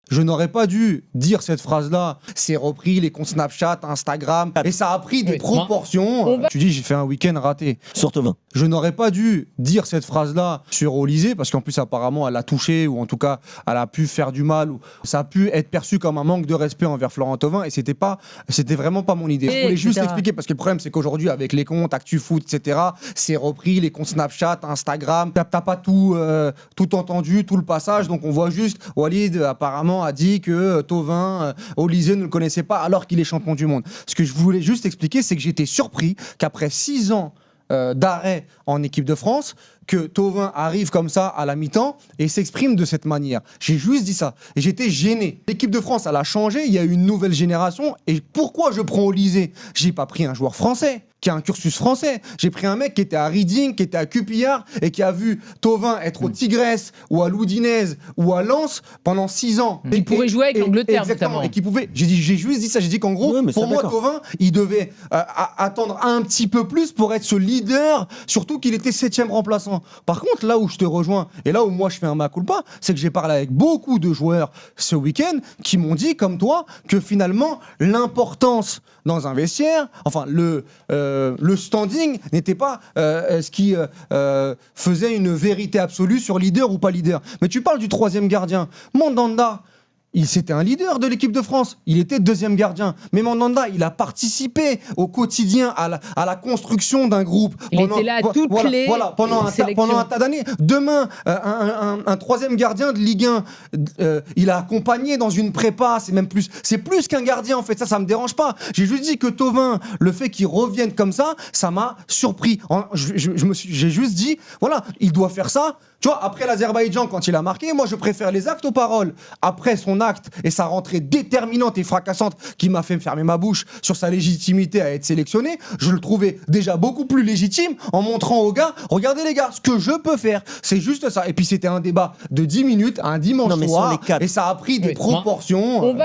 Je n'aurais pas dû dire cette phrase-là. C'est repris les comptes Snapchat, Instagram, et ça a pris des proportions. Tu dis, j'ai fait un week-end raté. Sur Thauvin. Je n'aurais pas dû dire cette phrase-là sur Olysée, parce qu'en plus, apparemment, elle a touché, ou en tout cas, elle a pu faire du mal, ou ça a pu être perçu comme un manque de respect envers Florent Thauvin, et c'était vraiment pas mon idée. Je voulais juste expliquer, parce que le problème, c'est qu'aujourd'hui, avec les comptes ActuFoot, etc., c'est repris les comptes Snapchat, Instagram, t'as pas tout entendu, tout le passage, donc on voit juste, Walid, apparemment, a dit que Thauvin, Olysée ne le connaissait pas, alors qu'il est champion du monde. Ce que je voulais juste expliquer, c'est que j'étais surpris qu'après 6 ans d'arrêt en équipe de France, que Thauvin arrive comme ça à la mi-temps et s'exprime de cette manière. J'ai juste dit ça. Et j'étais gêné. L'équipe de France, elle a changé. Il y a une nouvelle génération. Et pourquoi je prends Olysée ? J'ai pas pris un joueur français qui a un cursus français. J'ai pris un mec qui était à Reading, qui était à QPR et qui a vu Thauvin être au Tigres ou à l'Udinese ou à Lens pendant 6 ans. Il pourrait jouer avec l'Angleterre, exactement, notamment. Et qui pouvait. J'ai juste dit ça. J'ai dit qu'en gros, pour moi, Thauvin, il devait attendre un petit peu plus pour être ce leader, surtout qu'il était 7e remplaçant. Par contre, là où je te rejoins et là où moi je fais un mea culpa, c'est que j'ai parlé avec beaucoup de joueurs ce week-end qui m'ont dit, comme toi, que finalement l'importance dans un vestiaire, enfin le standing n'était pas ce qui faisait une vérité absolue sur leader ou pas leader. Mais tu parles du 3e gardien, Mandanda. C'était un leader de l'équipe de France. Il était 2e gardien. Mais Mandanda, il a participé au quotidien à la construction d'un groupe. Il était là à toutes les pendant un tas d'années. Demain, un 3e gardien de Ligue 1, il a accompagné dans une prépa. C'est plus qu'un gardien en fait. Ça me dérange pas. J'ai juste dit que Thauvin, le fait qu'il revienne comme ça m'a surpris. J'ai juste dit, voilà, il doit faire ça. Tu vois, après l'Azerbaïdjan, quand il a marqué, moi je préfère les actes aux paroles. Après son acte et sa rentrée déterminante et fracassante qui m'a fait fermer ma bouche sur sa légitimité à être sélectionné, je le trouvais déjà beaucoup plus légitime en montrant aux gars, regardez les gars, ce que je peux faire, c'est juste ça. Et puis c'était un débat de 10 minutes, un dimanche soir, et ça a pris des proportions.